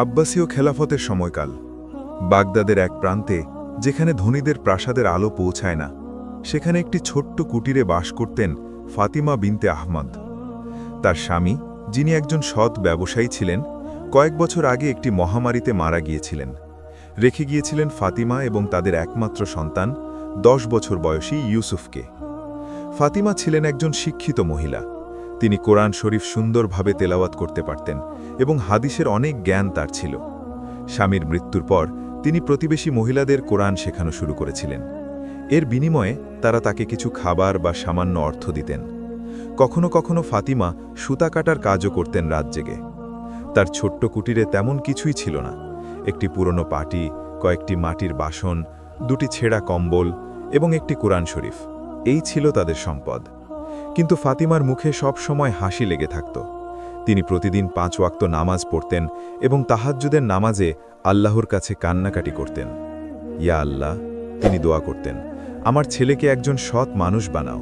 আব্বাসীয় খেলাফতের সময়কাল। বাগদাদের এক প্রান্তে, যেখানে ধনীদের প্রাসাদের আলো পৌঁছায় না, সেখানে একটি ছোট্ট কুটিরে বাস করতেন ফাতিমা বিনতে আহমদ। তার স্বামী, যিনি একজন সৎ ব্যবসায়ী ছিলেন, কয়েক বছর আগে একটি মহামারীতে মারা গিয়েছিলেন। রেখে গিয়েছিলেন ফাতিমা এবং তাদের একমাত্র সন্তান 10 বছর বয়সী ইউসুফকে। ফাতিমা ছিলেন একজন শিক্ষিত মহিলা। তিনি কোরআন শরীফ সুন্দরভাবে তেলাওয়াত করতে পারতেন এবং হাদিসের অনেক জ্ঞান তার ছিল। স্বামীর মৃত্যুর পর তিনি প্রতিবেশী মহিলাদের কোরআন শেখানো শুরু করেছিলেন। এর বিনিময়ে তারা তাকে কিছু খাবার বা সামান্য অর্থ দিতেন। কখনো কখনো ফাতিমা সুতা কাটার কাজও করতেন রাত জেগে। তার ছোট্ট কুটিরে তেমন কিছুই ছিল না। একটি পুরনো পাটি, কয়েকটি মাটির বাসন, 2টি ছেঁড়া কম্বল এবং একটি কোরআন শরীফ, এই ছিল তাদের সম্পদ। কিন্তু ফাতিমার মুখে সব সময় হাসি লেগে থাকত। তিনি প্রতিদিন 5 ওয়াক্ত নামাজ পড়তেন এবং তাহাজ্জুদের নামাজে আল্লাহর কাছে কান্নাকাটি করতেন। ইয়া আল্লাহ, তিনি দোয়া করতেন, আমার ছেলেকে একজন সৎ মানুষ বানাও।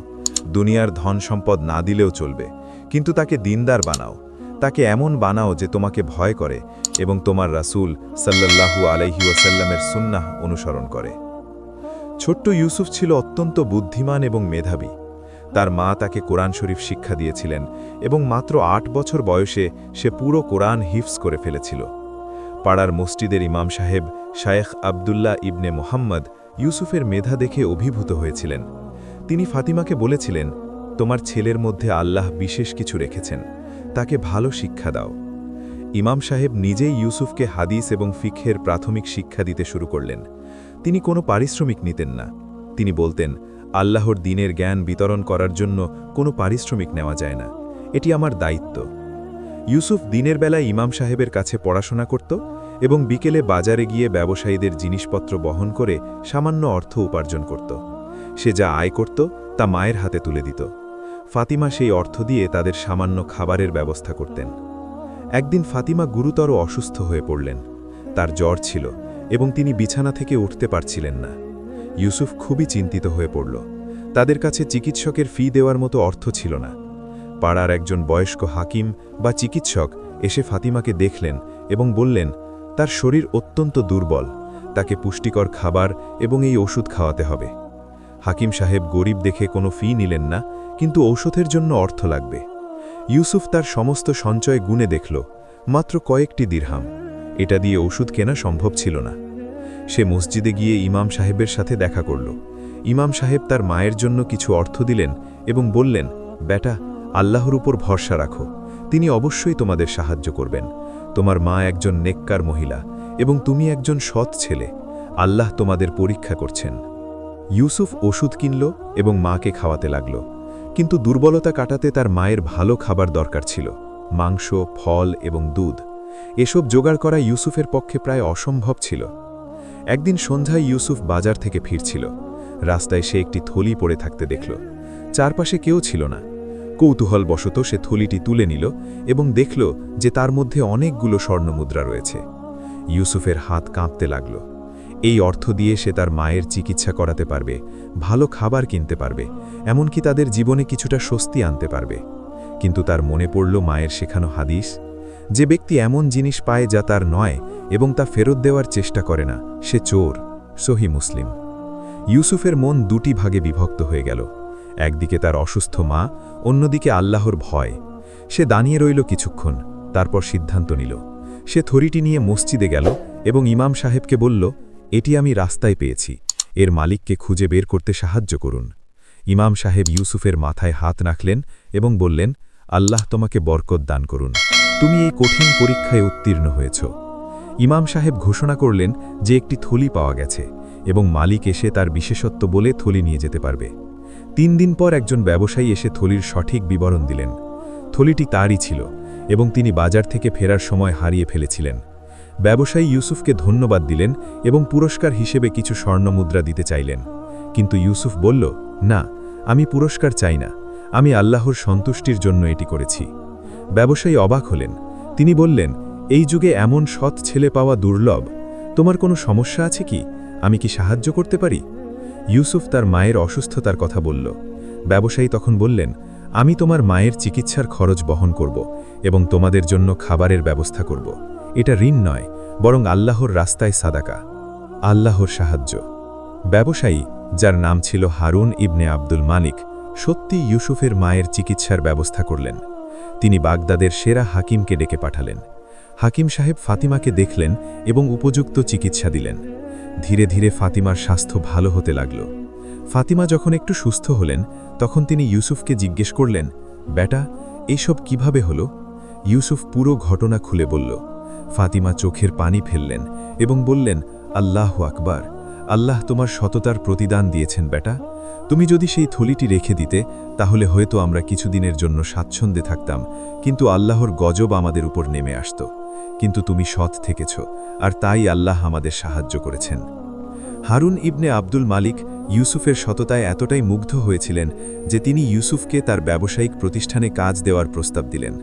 দুনিয়ার ধন সম্পদ না দিলেও চলবে, কিন্তু তাকে দিনদার বানাও। তাকে এমন বানাও যে তোমাকে ভয় করে এবং তোমার রাসূল সাল্লাল্লাহু আলাইহি ওয়াসাল্লামের সুন্নাহ অনুসরণ করে। ছোট্ট ইউসুফ ছিল অত্যন্ত বুদ্ধিমান এবং মেধাবী। তার মা তাকে কোরআন শরীফ শিক্ষা দিয়েছিলেন এবং মাত্র 8 বছর বয়সে সে পুরো কোরআন হিফজ করে ফেলেছিল। পাড়ার মসজিদের ইমাম সাহেব শায়েখ আবদুল্লাহ ইবনে মোহাম্মদ ইউসুফের মেধা দেখে অভিভূত হয়েছিলেন। তিনি ফাতিমাকে বলেছিলেন, তোমার ছেলের মধ্যে আল্লাহ বিশেষ কিছু রেখেছেন, তাকে ভালো শিক্ষা দাও। ইমাম সাহেব নিজেই ইউসুফকে হাদিস এবং ফিকহের প্রাথমিক শিক্ষা দিতে শুরু করলেন। তিনি কোনো পারিশ্রমিক নিতেন না। তিনি বলতেন, আল্লাহর দ্বীনের জ্ঞান বিতরণ করার জন্য কোনো পারিশ্রমিক নেওয়া যায় না, এটি আমার দায়িত্ব। ইউসুফ দিনের বেলায় ইমাম সাহেবের কাছে পড়াশোনা করত এবং বিকেলে বাজারে গিয়ে ব্যবসায়ীদের জিনিসপত্র বহন করে সামান্য অর্থ উপার্জন করত। সে যা আয় করত তা মায়ের হাতে তুলে দিত। ফাতিমা সেই অর্থ দিয়ে তাদের সামান্য খাবারের ব্যবস্থা করতেন। একদিন ফাতিমা গুরুতর অসুস্থ হয়ে পড়লেন। তার জ্বর ছিল এবং তিনি বিছানা থেকে উঠতে পারছিলেন না। ইউসুফ খুবই চিন্তিত হয়ে পড়ল। তাদের কাছে চিকিৎসকের ফি দেওয়ার মতো অর্থ ছিল না। পাড়ার একজন বয়স্ক হাকিম বা চিকিৎসক এসে ফাতিমাকে দেখলেন এবং বললেন, তার শরীর অত্যন্ত দুর্বল, তাকে পুষ্টিকর খাবার এবং এই ওষুধ খাওয়াতে হবে। হাকিম সাহেব গরিব দেখে কোনো ফি নিলেন না, কিন্তু ঔষধের জন্য অর্থ লাগবে। ইউসুফ তার সমস্ত সঞ্চয় গুণে দেখল, মাত্র কয়েকটি দিরহাম। এটা দিয়ে ওষুধ কেনা সম্ভব ছিল না। সে মসজিদে গিয়ে ইমাম সাহেবের সাথে দেখা করল। ইমাম সাহেব তার মায়ের জন্য কিছু অর্থ দিলেন এবং বললেন, বেটা, আল্লাহর উপর ভরসা রাখো, তিনি অবশ্যই তোমাদের সাহায্য করবেন। তোমার মা একজন নেককার মহিলা এবং তুমি একজন সৎ ছেলে। আল্লাহ তোমাদের পরীক্ষা করছেন। ইউসুফ ওষুধ কিনল এবং মাকে খাওয়াতে লাগল। কিন্তু দুর্বলতা কাটাতে তার মায়ের ভালো খাবার দরকার ছিল, মাংস, ফল এবং দুধ। এসব জোগাড় করা ইউসুফের পক্ষে প্রায় অসম্ভব ছিল। একদিন সন্ধ্যায় ইউসুফ বাজার থেকে ফিরছিল। রাস্তায় সে একটি থলি পড়ে থাকতে দেখল। চারপাশে কেউ ছিল না। কৌতূহলবশত সে থলিটি তুলে নিল এবং দেখল যে তার মধ্যে অনেকগুলো স্বর্ণমুদ্রা রয়েছে। ইউসুফের হাত কাঁপতে লাগল। এই অর্থ দিয়ে সে তার মায়ের চিকিৎসা করাতে পারবে, ভালো খাবার কিনতে পারবে, এমনকি তাদের জীবনে কিছুটা স্বস্তি আনতে পারবে। কিন্তু তার মনে পড়ল মায়ের শেখানো হাদিস, যে ব্যক্তি এমন জিনিস পায় যা তার নয় এবং তা ফেরত দেওয়ার চেষ্টা করে না, সে চোর। সহি মুসলিম। ইউসুফের মন 2টি ভাগে বিভক্ত হয়ে গেল। একদিকে তার অসুস্থ মা, অন্যদিকে আল্লাহর ভয়। সে দাঁড়িয়ে রইল কিছুক্ষণ, তারপর সিদ্ধান্ত নিল। সে থরিটি নিয়ে মসজিদে গেল এবং ইমাম সাহেবকে বলল, এটি আমি রাস্তায় পেয়েছি, এর মালিককে খুঁজে বের করতে সাহায্য করুন। ইমাম সাহেব ইউসুফের মাথায় হাত রাখলেন এবং বললেন, আল্লাহ তোমাকে বরকত দান করুন, তুমি এই কঠিন পরীক্ষায় উত্তীর্ণ হয়েছ। ইমাম সাহেব ঘোষণা করলেন যে একটি থলি পাওয়া গেছে এবং মালিক এসে তার বিশেষত্ব বলে থলি নিয়ে যেতে পারবে। 3 দিন পর একজন ব্যবসায়ী এসে থলির সঠিক বিবরণ দিলেন। থলিটি তারই ছিল এবং তিনি বাজার থেকে ফেরার সময় হারিয়ে ফেলেছিলেন। ব্যবসায়ী ইউসুফকে ধন্যবাদ দিলেন এবং পুরস্কার হিসেবে কিছু স্বর্ণমুদ্রা দিতে চাইলেন। কিন্তু ইউসুফ বলল, না, আমি পুরস্কার চাই না, আমি আল্লাহর সন্তুষ্টির জন্য এটি করেছি। ব্যবসায়ী অবাক হলেন। তিনি বললেন, এই যুগে এমন সৎ ছেলে পাওয়া দুর্লভ। তোমার কোনো সমস্যা আছে কি? আমি কি সাহায্য করতে পারি? ইউসুফ তার মায়ের অসুস্থতার কথা বলল। ব্যবসায়ী তখন বললেন, আমি তোমার মায়ের চিকিৎসার খরচ বহন করব এবং তোমাদের জন্য খাবারের ব্যবস্থা করব। এটা ঋণ নয়, বরং আল্লাহর রাস্তায় সাদাকা, আল্লাহর সাহায্য। ব্যবসায়ী, যার নাম ছিল হারুন ইবনে আব্দুল মালিক, সত্যি ইউসুফের মায়ের চিকিৎসার ব্যবস্থা করলেন। তিনি বাগদাদের সেরা হাকিমকে ডেকে পাঠালেন। হাকিম সাহেব ফাতিমাকে দেখলেন এবং উপযুক্ত চিকিৎসা দিলেন। ধীরে ধীরে ফাতিমার স্বাস্থ্য ভালো হতে লাগল। ফাতিমা যখন একটু সুস্থ হলেন, তখন তিনি ইউসুফকে জিজ্ঞেস করলেন, বেটা, এইসব কিভাবে হলো? ইউসুফ পুরো ঘটনা খুলে বলল। ফাতিমা চোখের পানি ফেললেন এবং বললেন, আল্লাহু আকবার, আল্লাহ তোমার সততার প্রতিদান দিয়েছেন বেটা। তুমি যদি সেই থলিটি রেখে দিতে, তাহলে হয়তো আমরা কিছুদিনের জন্য স্বাচ্ছন্দ্যে থাকতাম, কিন্তু আল্লাহর গজব আমাদের উপর নেমে আসত। কিন্তু তুমি সৎ থেকেছ, আর তাই আল্লাহ আমাদের সাহায্য করেছেন। হারুন ইবনে আব্দুল মালিক ইউসুফের সততায় এতটাই মুগ্ধ হয়েছিলেন যে তিনি ইউসুফকে তার ব্যবসায়িক প্রতিষ্ঠানে কাজ দেওয়ার প্রস্তাব দিলেন।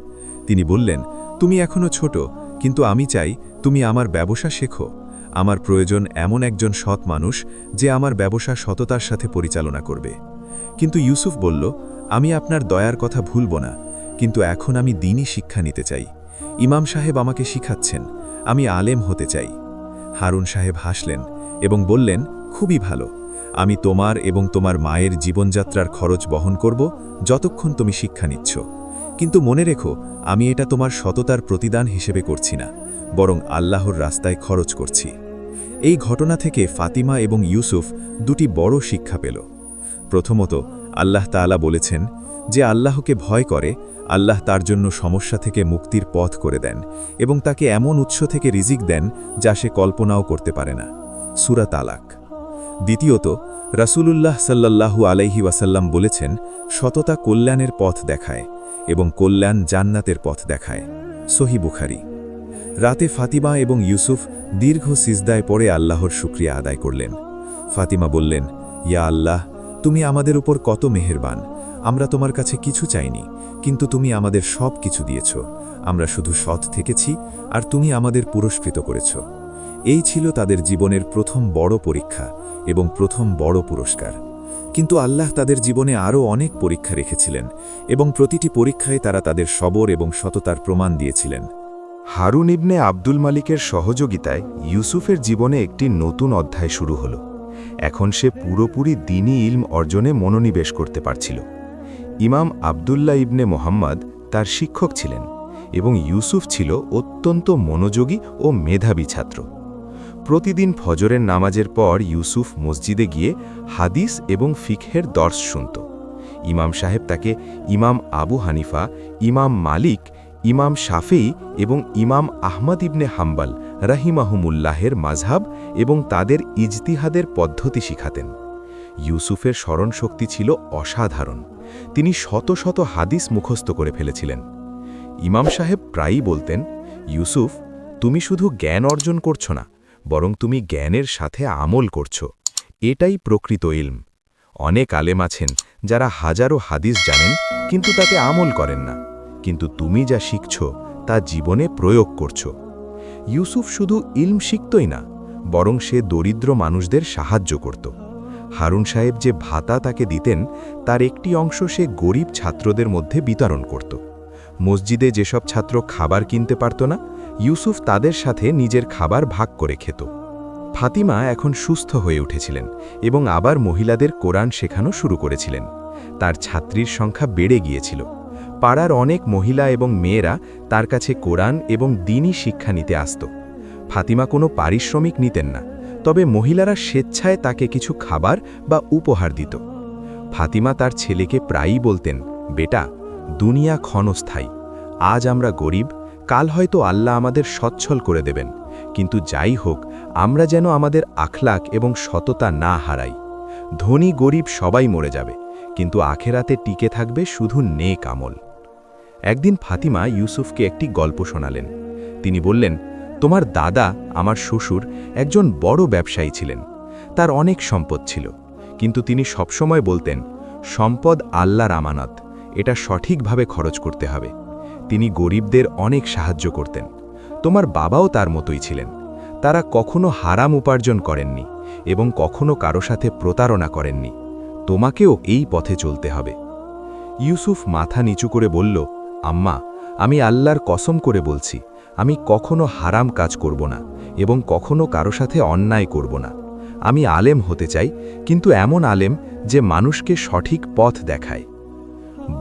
তিনি বললেন, তুমি এখনও ছোট, কিন্তু আমি চাই তুমি আমার ব্যবসা শেখো। আমার প্রয়োজন এমন একজন সৎ মানুষ যে আমার ব্যবসা সততার সাথে পরিচালনা করবে। কিন্তু ইউসুফ বলল, আমি আপনার দয়ার কথা ভুলব না, কিন্তু এখন আমি দ্বীনি শিক্ষা নিতে চাই। ইমাম সাহেব আমাকে শিখাচ্ছেন, আমি আলেম হতে চাই। হারুন সাহেব হাসলেন এবং বললেন, খুবই ভালো, আমি তোমার এবং তোমার মায়ের জীবনযাত্রার খরচ বহন করব যতক্ষণ তুমি শিক্ষা নিচ্ছ। কিন্তু মনে রেখো, আমি এটা তোমার সততার প্রতিদান হিসেবে করছি না, বরং আল্লাহর রাস্তায় খরচ করছি। এই ঘটনা থেকে ফাতিমা এবং ইউসুফ দুটি বড় শিক্ষা পেল। প্রথমত, আল্লাহ তাআলা বলেছেন, যে আল্লাহকে ভয় করে, আল্লাহ তার জন্য সমস্যা থেকে মুক্তির পথ করে দেন এবং তাকে এমন উৎস থেকে রিজিক দেন যা সে কল্পনাও করতে পারে না। সূরা তালাক। দ্বিতীয়ত, রাসূলুল্লাহ সাল্লাল্লাহু আলাইহি ওয়াসাল্লাম বলেছেন, সততা কল্যাণের পথ দেখায় এবং কল্যাণ জান্নাতের পথ দেখায়। সহিহ বুখারী। রাতে ফাতিমা এবং ইউসুফ দীর্ঘ সিজদায় পড়ে আল্লাহর শুকরিয়া আদায় করলেন। ফাতিমা বললেন, ইয়া আল্লাহ, তুমি আমাদের উপর কত মেহেরবান। আমরা তোমার কাছে কিছু চাইনি, কিন্তু তুমি আমাদের সব কিছু দিয়েছ। আমরা শুধু সৎ থেকেছি, আর তুমি আমাদের পুরস্কৃত করেছ। এই ছিল তাদের জীবনের প্রথম বড় পরীক্ষা এবং প্রথম বড় পুরস্কার। কিন্তু আল্লাহ তাদের জীবনে আরও অনেক পরীক্ষা রেখেছিলেন এবং প্রতিটি পরীক্ষায় তারা তাদের সবর এবং সততার প্রমাণ দিয়েছিলেন। হারুন ইবনে আব্দুল মালিকের সহযোগিতায় ইউসুফের জীবনে একটি নতুন অধ্যায় শুরু হলো। এখন সে পুরোপুরি দ্বীনি ইলম অর্জনে মনোনিবেশ করতে পারছিল। ইমাম আবদুল্লাহ ইবনে মোহাম্মদ তার শিক্ষক ছিলেন এবং ইউসুফ ছিল অত্যন্ত মনোযোগী ও মেধাবী ছাত্র। প্রতিদিন ফজরের নামাজের পর ইউসুফ মসজিদে গিয়ে হাদিস এবং ফিকহের দর্স শুনত। ইমাম সাহেব তাকে ইমাম আবু হানিফা, ইমাম মালিক, ইমাম শাফেঈ এবং ইমাম আহমদ ইবনে হাম্বল রাহিমাহুমুল্লাহের মাযহাব এবং তাদের ইজতিহাদের পদ্ধতি শিখাতেন। ইউসুফের স্মরণশক্তি ছিল অসাধারণ। তিনি শত শত হাদিস মুখস্থ করে ফেলেছিলেন। ইমাম সাহেব প্রায়ই বলতেন, ইউসুফ, তুমি শুধু জ্ঞান অর্জন করছো না, বরং তুমি জ্ঞানের সাথে আমল করছো। এটাই প্রকৃত ইলম। অনেক আলেম আছেন যারা হাজারো হাদিস জানেন কিন্তু তাতে আমল করেন না, কিন্তু তুমি যা শিখছ তা জীবনে প্রয়োগ করছো। ইউসুফ শুধু ইলম শিখতই না, বরং সে দরিদ্র মানুষদের সাহায্য করত। হারুন সাহেব যে ভাতা তাকে দিতেন, তার একটি অংশ সে গরিব ছাত্রদের মধ্যে বিতরণ করত। মসজিদে যেসব ছাত্র খাবার কিনতে পারত না, ইউসুফ তাদের সাথে নিজের খাবার ভাগ করে খেত। ফাতিমা এখন সুস্থ হয়ে উঠেছিলেন এবং আবার মহিলাদের কোরআন শেখানো শুরু করেছিলেন। তার ছাত্রীর সংখ্যা বেড়ে গিয়েছিল। পাড়ার অনেক মহিলা এবং মেয়েরা তার কাছে কোরআন এবং দ্বীনি শিক্ষা নিতে আসত। ফাতিমা কোনো পারিশ্রমিক নিতেন না, তবে মহিলারা স্বেচ্ছায় তাকে কিছু খাবার বা উপহার দিত। ফাতিমা তার ছেলেকে প্রায়ই বলতেন, বেটা, দুনিয়া ক্ষণস্থায়ী। আজ আমরা গরিব, কাল হয়তো আল্লাহ আমাদের সচ্ছল করে দেবেন, কিন্তু যাই হোক, আমরা যেন আমাদের আখলাক এবং সততা না হারাই। ধনী গরিব সবাই মরে যাবে, কিন্তু আখেরাতে টিকে থাকবে শুধু নেক আমল। একদিন ফাতিমা ইউসুফকে একটি গল্প শোনালেন। তিনি বললেন, তোমার দাদা, আমার শ্বশুর, একজন বড় ব্যবসায়ী ছিলেন। তার অনেক সম্পদ ছিল, কিন্তু তিনি সবসময় বলতেন, সম্পদ আল্লাহর আমানত, এটা সঠিকভাবে খরচ করতে হবে। তিনি গরিবদের অনেক সাহায্য করতেন। তোমার বাবাও তার মতোই ছিলেন। তারা কখনো হারাম উপার্জন করেননি এবং কখনো কারো সাথে প্রতারণা করেননি। তোমাকেও এই পথে চলতে হবে। ইউসুফ মাথা নিচু করে বলল, আম্মা, আমি আল্লাহর কসম করে বলছি, আমি কখনো হারাম কাজ করব না এবং কখনো কারো সাথে অন্যায় করব না। আমি আলেম হতে চাই, কিন্তু এমন আলেম যে মানুষকে সঠিক পথ দেখায়।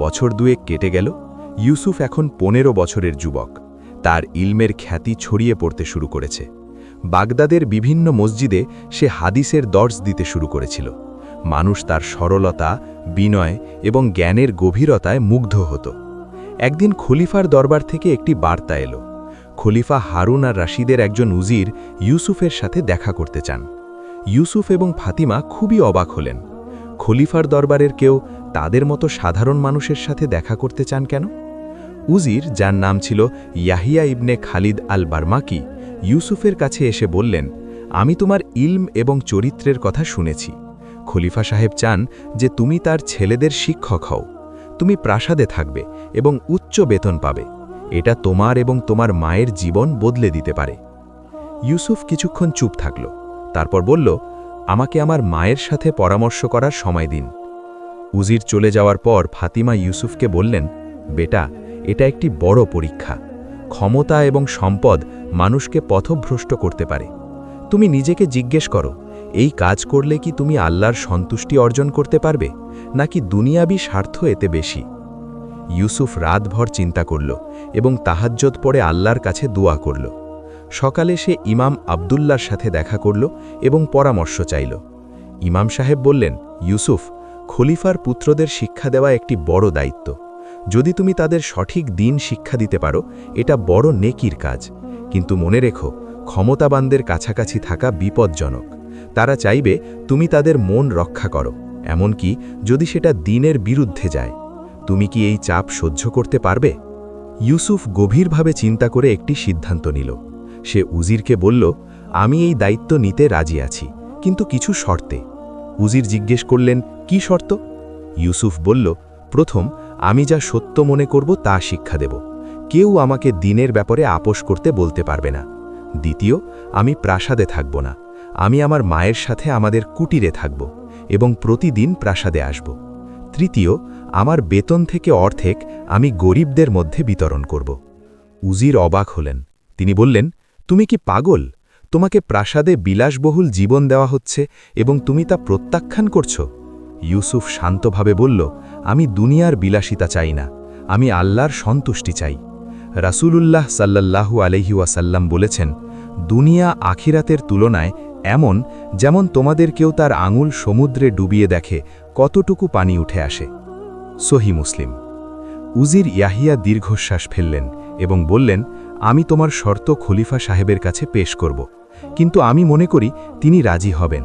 বছর দুয়েক কেটে গেল। ইউসুফ এখন 15 বছরের যুবক। তার ইলমের খ্যাতি ছড়িয়ে পড়তে শুরু করেছে। বাগদাদের বিভিন্ন মসজিদে সে হাদিসের দর্স দিতে শুরু করেছিল। মানুষ তার সরলতা, বিনয় এবং জ্ঞানের গভীরতায় মুগ্ধ হতো। একদিন খলিফার দরবার থেকে একটি বার্তা এলো। খলিফা হারুন আর রাশিদের একজন উজির ইউসুফের সাথে দেখা করতে চান। ইউসুফ এবং ফাতিমা খুবই অবাক হলেন। খলিফার দরবারের কেউ তাদের মতো সাধারণ মানুষের সাথে দেখা করতে চান কেন? উজির, যার নাম ছিল ইয়াহিয়া ইবনে খালিদ আল বারমাকি, ইউসুফের কাছে এসে বললেন, আমি তোমার ইলম এবং চরিত্রের কথা শুনেছি। খলিফা সাহেব চান যে তুমি তার ছেলেদের শিক্ষক হও। তুমি প্রাসাদে থাকবে এবং উচ্চ বেতন পাবে। এটা তোমার এবং তোমার মায়ের জীবন বদলে দিতে পারে। ইউসুফ কিছুক্ষণ চুপ থাকল, তারপর বলল, আমাকে আমার মায়ের সাথে পরামর্শ করার সময় দিন। উজির চলে যাওয়ার পর ফাতিমা ইউসুফকে বললেন, বেটা, এটা একটি বড় পরীক্ষা। ক্ষমতা এবং সম্পদ মানুষকে পথভ্রষ্ট করতে পারে। তুমি নিজেকে জিজ্ঞেস করো, এই কাজ করলে কি তুমি আল্লাহর সন্তুষ্টি অর্জন করতে পারবে, নাকি দুনিয়াবি স্বার্থ এতে বেশি? ইউসুফ রাতভর চিন্তা করল এবং তাহাজ্জুদ পড়ে আল্লাহর কাছে দোয়া করল। সকালে সে ইমাম আবদুল্লাহর সাথে দেখা করল এবং পরামর্শ চাইল। ইমাম সাহেব বললেন, ইউসুফ, খলিফার পুত্রদের শিক্ষা দেওয়া একটি বড় দায়িত্ব। যদি তুমি তাদের সঠিক দিন শিক্ষা দিতে পারো, এটা বড় নেকির কাজ। কিন্তু মনে রেখো, ক্ষমতাবানদের কাছাকাছি থাকা বিপজ্জনক। তারা চাইবে তুমি তাদের মন রক্ষা করো, এমনকি যদি সেটা দ্বীনের বিরুদ্ধে যায়। তুমি কি এই চাপ সহ্য করতে পারবে? ইউসুফ গভীরভাবে চিন্তা করে একটি সিদ্ধান্ত নিল। সে উজিরকে বলল, আমি এই দায়িত্ব নিতে রাজি আছি, কিন্তু কিছু শর্তে। উজির জিজ্ঞেস করলেন, কি শর্ত? ইউসুফ বলল, প্রথম, আমি যা সত্য মনে করব তা শিক্ষা দেব। কেউ আমাকে দ্বীনের ব্যাপারে আপোষ করতে বলতে পারবে না। দ্বিতীয়, আমি প্রাসাদে থাকব না। আমি আমার মায়ের সাথে আমাদের কুটিরে থাকব এবং প্রতিদিন প্রাসাদে আসব। তৃতীয়, আমার বেতন থেকে অর্ধেক আমি গরিবদের মধ্যে বিতরণ করব। উজির অবাক হলেন। তিনি বললেন, তুমি কি পাগল? তোমাকে প্রাসাদে বিলাসবহুল জীবন দেওয়া হচ্ছে এবং তুমি তা প্রত্যাখ্যান করছ? ইউসুফ শান্তভাবে বলল, আমি দুনিয়ার বিলাসিতা চাই না, আমি আল্লাহর সন্তুষ্টি চাই। রাসূলুল্লাহ সাল্লাল্লাহু আলাইহি ওয়াসাল্লাম বলেছেন, দুনিয়া আখিরাতের তুলনায় এমন যেমন তোমাদের কেউ তার আঙুল সমুদ্রে ডুবিয়ে দেখে কতটুকু পানি উঠে আসে। সহি মুসলিম। উজির ইয়াহিয়া দীর্ঘশ্বাস ফেললেন এবং বললেন, আমি তোমার শর্ত খলিফা সাহেবের কাছে পেশ করব, কিন্তু আমি মনে করি তিনি রাজি হবেন।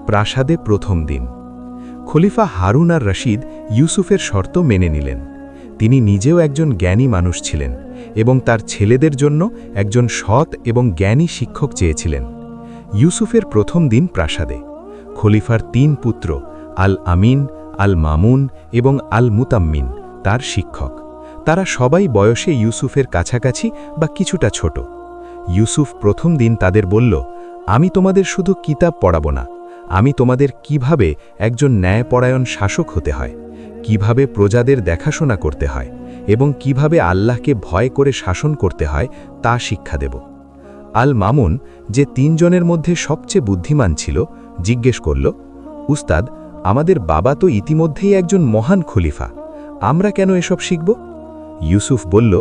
প্রাসাদে প্রথম দিন। খলিফা হারুন আর রশিদ ইউসুফের শর্ত মেনে নিলেন। তিনি নিজেও একজন জ্ঞানী মানুষ ছিলেন এবং তার ছেলেদের জন্য একজন সৎ এবং জ্ঞানী শিক্ষক চেয়েছিলেন। ইউসুফের প্রথম দিন প্রাসাদে। খলিফার 3 পুত্র, আল আমিন, আল মামুন এবং আল মুতাম্মিন তার শিক্ষক। তারা সবাই বয়সে ইউসুফের কাছাকাছি বা কিছুটা ছোট। ইউসুফ প্রথম দিন তাদের বলল, আমি তোমাদের শুধু কিতাব পড়াবো না, আমি তোমাদের কিভাবে একজন ন্যায়পরায়ণ শাসক হতে হয়, কিভাবে প্রজাদের দেখাশোনা করতে হয় এবং কিভাবে আল্লাহকে ভয় করে শাসন করতে হয় তা শিক্ষা দেব। আল মামুন, যে 3 জনের মধ্যে সবচেয়ে বুদ্ধিমান ছিল, জিজ্ঞেস করল, উস্তাদ, আমাদের বাবা তো ইতিমধ্যেই একজন মহান খলিফা, আমরা কেন এসব শিখব? ইউসুফ বলল,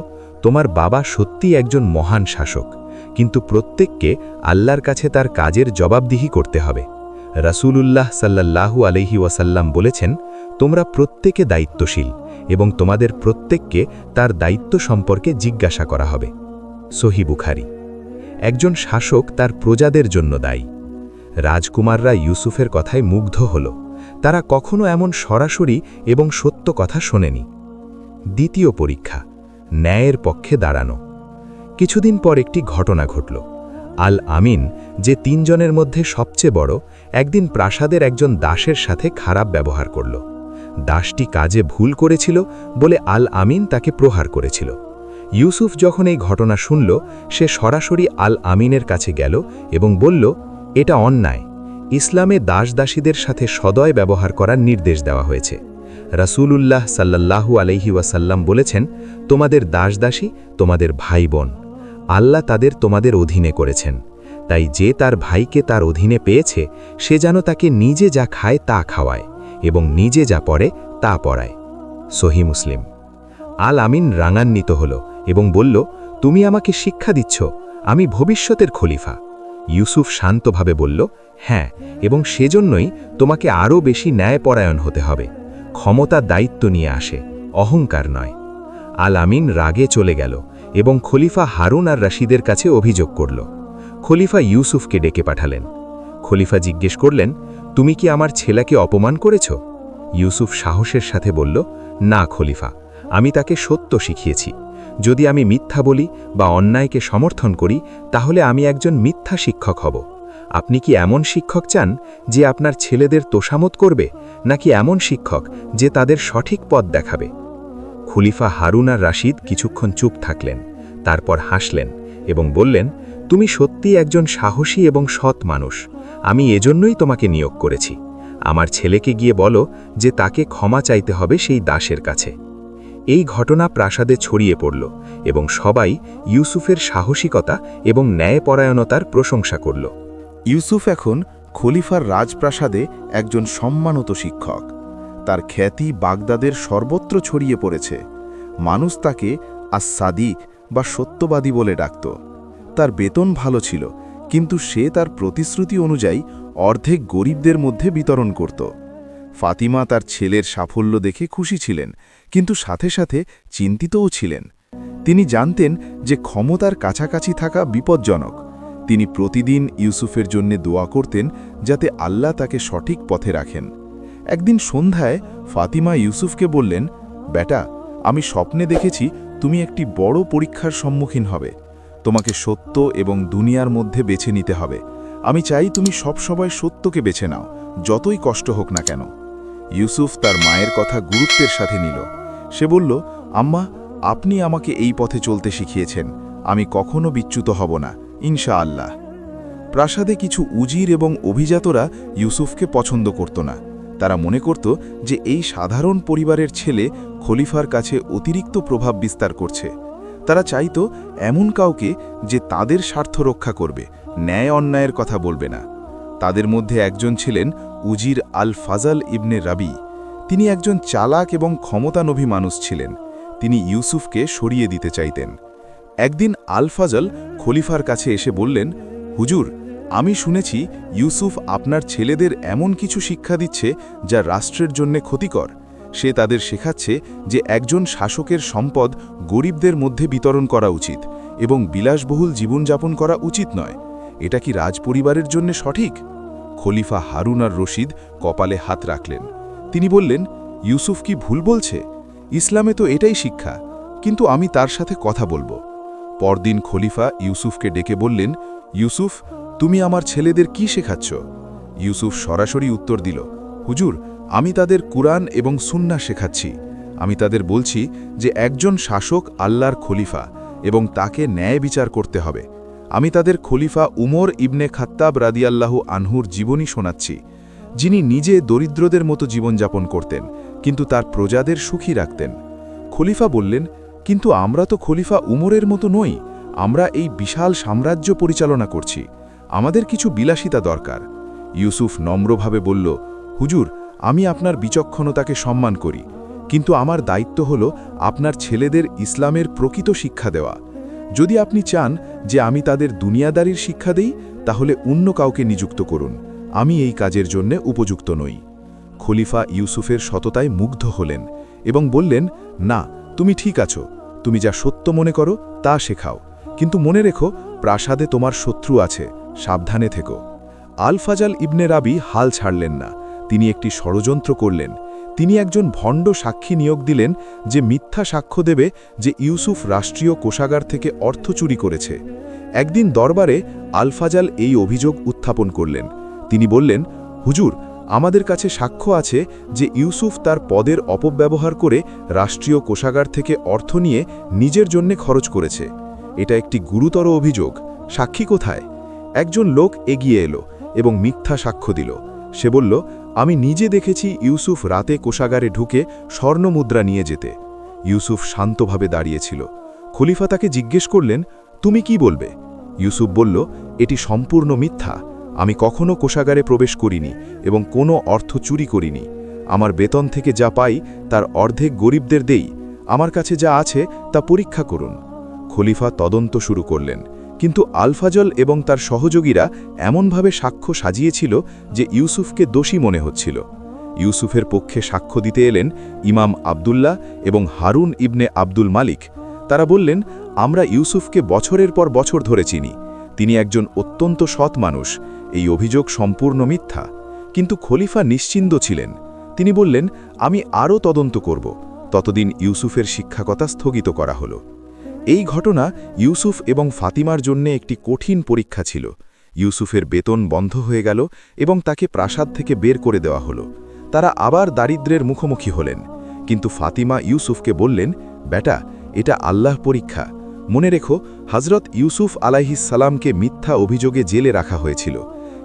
তোমার বাবা সত্যি একজন মহান শাসক, কিন্তু প্রত্যেককে আল্লাহর কাছে তার কাজের জবাবদিহি করতে হবে। রাসূলুল্লাহ সাল্লাল্লাহু আলাইহি ওয়াসাল্লাম বলেছেন, তোমরা প্রত্যেকে দায়িত্বশীল এবং তোমাদের প্রত্যেককে তার দায়িত্ব সম্পর্কে জিজ্ঞাসা করা হবে। সহি বুখারী। একজন শাসক তার প্রজাদের জন্য দায়ী। রাজকুমাররা ইউসুফের কথায় মুগ্ধ হল। তারা কখনো এমন সরাসরি এবং সত্য কথা শোনেনি। দ্বিতীয় পরীক্ষা, ন্যায়ের পক্ষে দাঁড়ানো। কিছুদিন পর একটি ঘটনা ঘটল। আল আমিন, যে 3 জনের মধ্যে সবচেয়ে বড়, একদিন প্রাসাদের একজন দাসের সাথে খারাপ ব্যবহার করল। দাসটি কাজে ভুল করেছিল বলে আল আমিন তাকে প্রহার করেছিল। ইউসুফ যখন এই ঘটনা শুনল, সে সরাসরি আল আমিনের কাছে গেল এবং বলল, এটা অন্যায়। ইসলামে দাসদাসীদের সাথে সদয় ব্যবহার করার নির্দেশ দেওয়া হয়েছে। রাসূলুল্লাহ সাল্লাল্লাহু আলাইহি ওয়াসাল্লাম বলেছেন, তোমাদের দাসদাসী তোমাদের ভাই বোন। আল্লাহ তাদের তোমাদের অধীনে করেছেন, তাই যে তার ভাইকে তার অধীনে পেয়েছে সে যেন তাকে নিজে যা খায় তা খাওয়ায় এবং নিজে যা পড়ে তা পড়ায়। সহি মুসলিম। আল আমিন রাঙান্বিত হল এবং বলল, তুমি আমাকে শিক্ষা দিচ্ছ, আমি ভবিষ্যতের খলিফা। ইউসুফ শান্তভাবে বলল, হ্যাঁ, এবং সেজন্যই তোমাকে আরও বেশি ন্যায়পরায়ণ হতে হবে। ক্ষমতা দায়িত্ব নিয়ে আসে, অহংকার নয়। আল আমিন রাগে চলে গেল এবং খলিফা হারুন আর রশিদের কাছে অভিযোগ করল। খলিফা ইউসুফকে ডেকে পাঠালেন। খলিফা জিজ্ঞেস করলেন, তুমি কি আমার ছেলেকে অপমান করেছ? ইউসুফ সাহসের সাথে বলল, না খলিফা, আমি তাকে সত্য শিখিয়েছি। যদি আমি মিথ্যা বলি বা অন্যায়কে সমর্থন করি তাহলে আমি একজন মিথ্যা শিক্ষক হব। আপনি কি এমন শিক্ষক চান যে আপনার ছেলেদের তোষামত করবে, নাকি এমন শিক্ষক যে তাদের সঠিক পথ দেখাবে? খলিফা হারুন আর রশিদ কিছুক্ষণ চুপ থাকলেন, তারপর হাসলেন এবং বললেন, তুমি সত্যিই একজন সাহসী এবং সৎ মানুষ। আমি এজন্যই তোমাকে নিয়োগ করেছি। আমার ছেলেকে গিয়ে বলো যে তাকে ক্ষমা চাইতে হবে সেই দাসের কাছে। এই ঘটনা প্রাসাদে ছড়িয়ে পড়ল এবং সবাই ইউসুফের সাহসিকতা এবং ন্যায়পরায়ণতার প্রশংসা করল। ইউসুফ এখন খলিফার রাজপ্রাসাদে একজন সম্মানিত শিক্ষক। তার খ্যাতি বাগদাদের সর্বত্র ছড়িয়ে পড়েছে। মানুষ তাকে আস-সাদিক বা সত্যবাদী বলে ডাকত। তার বেতন ভালো ছিল, কিন্তু সে তার প্রতিশ্রুতি অনুযায়ী অর্ধেক গরিবদের মধ্যে বিতরণ করত। ফাতিমা তার ছেলের সাফল্য দেখে খুশি ছিলেন, কিন্তু সাথে সাথে চিন্তিতও ছিলেন। তিনি জানতেন যে ক্ষমতার কাছাকাছি থাকা বিপজ্জনক। তিনি প্রতিদিন ইউসুফের জন্য দোয়া করতেন যাতে আল্লাহ তাকে সঠিক পথে রাখেন। একদিন সন্ধ্যায় ফাতিমা ইউসুফকে বললেন, বেটা, আমি স্বপ্নে দেখেছি তুমি একটি বড় পরীক্ষার সম্মুখীন হবে। তোমাকে সত্য এবং দুনিয়ার মধ্যে বেছে নিতে হবে। আমি চাই তুমি সবসময় সত্যকে বেছে নাও, যতই কষ্ট হোক না কেন। ইউসুফ তার মায়ের কথা গুরুত্বের সাথে নিল। সে বলল, আম্মা, আপনি আমাকে এই পথে চলতে শিখিয়েছেন। আমি কখনো বিচ্যুত হব না, ইনশাআল্লাহ। প্রাসাদে কিছু উজির এবং অভিজাতরা ইউসুফকে পছন্দ করত না। তারা মনে করত যে এই সাধারণ পরিবারের ছেলে খলিফার কাছে অতিরিক্ত প্রভাব বিস্তার করছে। তারা চাইত এমন কাউকে যে তাদের স্বার্থ রক্ষা করবে, ন্যায় অন্যায়ের কথা বলবে না। তাদের মধ্যে একজন ছিলেন উজির আল ফাজল ইবনে রাবি। তিনি একজন চালাক এবং ক্ষমতানভী মানুষ ছিলেন। তিনি ইউসুফকে সরিয়ে দিতে চাইতেন। একদিন আল ফাজল খলিফার কাছে এসে বললেন, হুজুর, আমি শুনেছি ইউসুফ আপনার ছেলেদের এমন কিছু শিক্ষা দিচ্ছে যা রাষ্ট্রের জন্য ক্ষতিকর। সে তাদের শেখাচ্ছে যে একজন শাসকের সম্পদ গরিবদের মধ্যে বিতরণ করা উচিত এবং বিলাসবহুল জীবনযাপন করা উচিত নয়। এটা কি রাজপরিবারের জন্য সঠিক? খলিফা হারুন আর রশিদ কপালে হাত রাখলেন। তিনি বললেন, ইউসুফ কি ভুল বলছে? ইসলামে তো এটাই শিক্ষা, কিন্তু আমি তার সাথে কথা বলবো। পরদিন খলিফা ইউসুফকে ডেকে বললেন, ইউসুফ, তুমি আমার ছেলেদের কি শেখাচ্ছ? ইউসুফ সরাসরি উত্তর দিল, হুজুর, আমি তাদের কুরআন এবং সুন্নাহ শেখাচ্ছি। আমি তাদের বলছি যে একজন শাসক আল্লাহর খলিফা এবং তাকে ন্যায় বিচার করতে হবে। আমি তাদের খলিফা উমর ইবনে খাত্তাব রাদিয়াল্লাহু আনহুর জীবনী শোনাচ্ছি, যিনি নিজে দরিদ্রদের মতো জীবনযাপন করতেন, কিন্তু তার প্রজাদের সুখী রাখতেন। খলিফা বললেন, কিন্তু আমরা তো খলিফা উমরের মতো নই। আমরা এই বিশাল সাম্রাজ্য পরিচালনা করছি। আমাদের কিছু বিলাসিতা দরকার। ইউসুফ নম্রভাবে বলল, হুজুর, আমি আপনার বিচক্ষণতাকে সম্মান করি, কিন্তু আমার দায়িত্ব হল আপনার ছেলেদের ইসলামের প্রকৃত শিক্ষা দেওয়া। যদি আপনি চান যে আমি তাদের দুনিয়াদারির শিক্ষা দেই, তাহলে অন্য কাউকে নিযুক্ত করুন। আমি এই কাজের জন্য উপযুক্ত নই। খলিফা ইউসুফের সততায় মুগ্ধ হলেন এবং বললেন, না, তুমি ঠিক আছো। তুমি যা সত্য মনে করো তা শেখাও, কিন্তু মনে রেখো, প্রাসাদে তোমার শত্রু আছে, সাবধানে থেকো। আল ফাজল ইবনে রাবি হাল ছাড়লেন না। তিনি একটি ষড়যন্ত্র করলেন। তিনি একজন ভণ্ড সাক্ষী নিয়োগ দিলেন যে মিথ্যা সাক্ষ্য দেবে যে ইউসুফ রাষ্ট্রীয় কোষাগার থেকে অর্থ চুরি করেছে। একদিন দরবারে আল ফাজল এই অভিযোগ উত্থাপন করলেন। তিনি বললেন, হুজুর, আমাদের কাছে সাক্ষ্য আছে যে ইউসুফ তার পদের অপব্যবহার করে রাষ্ট্রীয় কোষাগার থেকে অর্থ নিয়ে নিজের জন্য খরচ করেছে। এটা একটি গুরুতর অভিযোগ। সাক্ষী কোথায়? একজন লোক এগিয়ে এলো এবং মিথ্যা সাক্ষ্য দিল। সে বলল, আমি নিজে দেখেছি ইউসুফ রাতে কোষাগারে ঢুকে স্বর্ণমুদ্রা নিয়ে যেতে। ইউসুফ শান্তভাবে দাঁড়িয়েছিল। খলিফা তাকে জিজ্ঞেস করলেন, তুমি কি বলবে? ইউসুফ বলল, এটি সম্পূর্ণ মিথ্যা। আমি কখনো কোষাগারে প্রবেশ করিনি এবং কোনো অর্থ চুরি করিনি। আমার বেতন থেকে যা পাই তার অর্ধেক গরিবদের দেই। আমার কাছে যা আছে তা পরীক্ষা করুন। খলিফা তদন্ত শুরু করলেন, কিন্তু আলফাজল এবং তার সহযোগীরা এমনভাবে সাক্ষ্য সাজিয়েছিল যে ইউসুফকে দোষী মনে হচ্ছিল। ইউসুফের পক্ষে সাক্ষ্য দিতে এলেন ইমাম আবদুল্লাহ এবং হারুন ইবনে আব্দুল মালিক। তারা বললেন, আমরা ইউসুফকে বছরের পর বছর ধরে চিনি। তিনি একজন অত্যন্ত সৎ মানুষ। এই অভিযোগ সম্পূর্ণ মিথ্যা। কিন্তু খলিফা নিশ্চিন্ত ছিলেন। তিনি বললেন, আমি আরও তদন্ত করব। ততদিন ইউসুফের শিক্ষকতা স্থগিত করা হলো। এই ঘটনা ইউসুফ এবং ফাতিমার জন্য একটি কঠিন পরীক্ষা ছিল। ইউসুফের বেতন বন্ধ হয়ে গেল এবং তাকে প্রাসাদ থেকে বের করে দেওয়া হলো। তারা আবার দারিদ্র্যের মুখোমুখি হলেন। কিন্তু ফাতিমা ইউসুফকে বললেন, বেটা, এটা আল্লাহ পরীক্ষা। মনে রেখো, হযরত ইউসুফ আলাইহিসসালামকে মিথ্যা অভিযোগে জেলে রাখা হয়েছিল,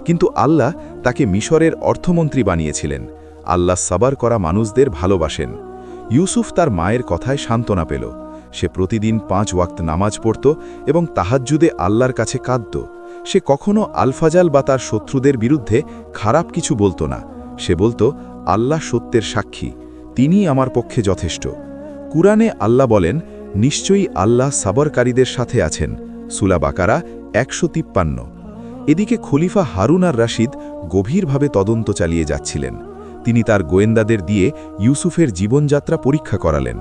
কিন্তু আল্লাহ তাকে মিশরের অর্থমন্ত্রী বানিয়েছিলেন। আল্লাহ সাবার করা মানুষদের ভালোবাসেন। ইউসুফ তার মায়ের কথায় সান্ত্বনা পেল। সে প্রতিদিন 5 ওয়াক্ত নামাজ পড়ত এবং তাহাজ্জুদে আল্লাহর কাছে কাঁদত। সে কখনো আলফাজাল বা তার শত্রুদের বিরুদ্ধে খারাপ কিছু বলতো না। সে বলতো, আল্লাহ সত্যের সাক্ষী, তিনিই আমার পক্ষে যথেষ্ট। কুরআনে আল্লাহ বলেন, নিশ্চয়ই আল্লাহ সাবরকারীদের সাথে আছেন। সূরা বাকারা 153। এদিকে খলিফা হারুন আর রাশিদ গভীরভাবে তদন্ত চালিয়ে যাচ্ছিলেন। তিনি তার গোয়েন্দাদের দিয়ে ইউসুফের জীবনযাত্রা পরীক্ষা করালেন।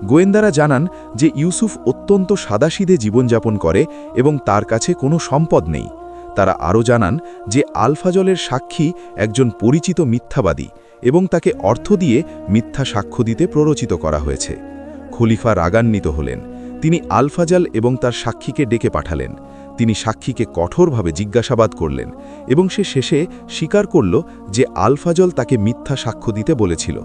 গোয়েন্দারা জানান যে ইউসুফ অত্যন্ত সাদাসিধে জীবনযাপন করে এবং তার কাছে কোনো সম্পদ নেই। তারা আরও জানান যে আলফাজলের সাক্ষী একজন পরিচিত মিথ্যাবাদী এবং তাকে অর্থ দিয়ে মিথ্যা সাক্ষ্য দিতে প্ররোচিত করা হয়েছে। খলিফা রাগান্বিত হলেন। তিনি আলফাজাল এবং তার সাক্ষীকে ডেকে পাঠালেন। তিনি সাক্ষীকে কঠোরভাবে জিজ্ঞাসাবাদ করলেন এবং সে শেষে স্বীকার করল যে আলফাজল তাকে মিথ্যা সাক্ষ্য দিতে বলেছিল।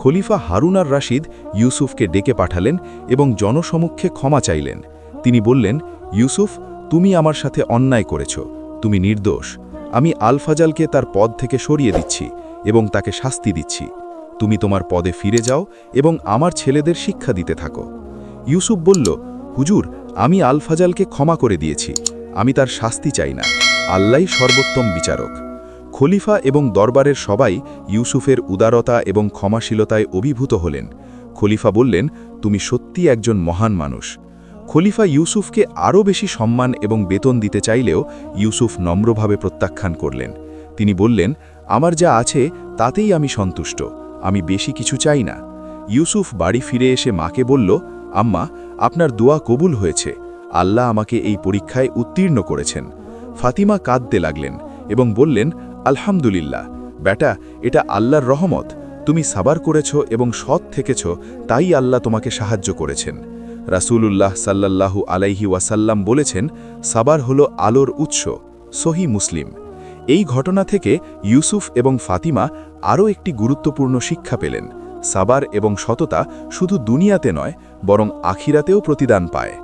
খলিফা হারুন আর রাশিদ ইউসুফকে ডেকে পাঠালেন এবং জনসমক্ষে ক্ষমা চাইলেন। তিনি বললেন, ইউসুফ, তুমি আমার সাথে অন্যায় করেছ। তুমি নির্দোষ। আমি আলফাজালকে তার পদ থেকে সরিয়ে দিচ্ছি এবং তাকে শাস্তি দিচ্ছি। তুমি তোমার পদে ফিরে যাও এবং আমার ছেলেদের শিক্ষা দিতে থাকো। ইউসুফ বলল, হুজুর, আমি আলফাজালকে ক্ষমা করে দিয়েছি। আমি তার শাস্তি চাই না। আল্লাহই সর্বোত্তম বিচারক। খলিফা এবং দরবারের সবাই ইউসুফের উদারতা এবং ক্ষমাশীলতায় অভিভূত হলেন। খলিফা বললেন, তুমি সত্যি একজন মহান মানুষ। খলিফা ইউসুফকে আরও বেশি সম্মান এবং বেতন দিতে চাইলেও ইউসুফ নম্রভাবে প্রত্যাখ্যান করলেন। তিনি বললেন, আমার যা আছে তাতেই আমি সন্তুষ্ট। আমি বেশি কিছু চাই না। ইউসুফ বাড়ি ফিরে এসে মাকে বলল, আম্মা, আপনার দোয়া কবুল হয়েছে। আল্লাহ আমাকে এই পরীক্ষায় উত্তীর্ণ করেছেন। ফাতিমা কাঁদতে লাগলেন এবং বললেন, আলহামদুলিল্লাহ, বেটা, এটা আল্লাহর রহমত। তুমি সাবার করেছ এবং সৎ থেকেছ, তাই আল্লাহ তোমাকে সাহায্য করেছেন। রাসূলুল্লাহ সাল্লাল্লাহু আলাইহি ওয়াসাল্লাম বলেছেন, সাবার হলো আলোর উৎস। সহি মুসলিম। এই ঘটনা থেকে ইউসুফ এবং ফাতিমা আরও একটি গুরুত্বপূর্ণ শিক্ষা পেলেন। সাবার এবং সততা শুধু দুনিয়াতে নয়, বরং আখিরাতেও প্রতিদান পায়।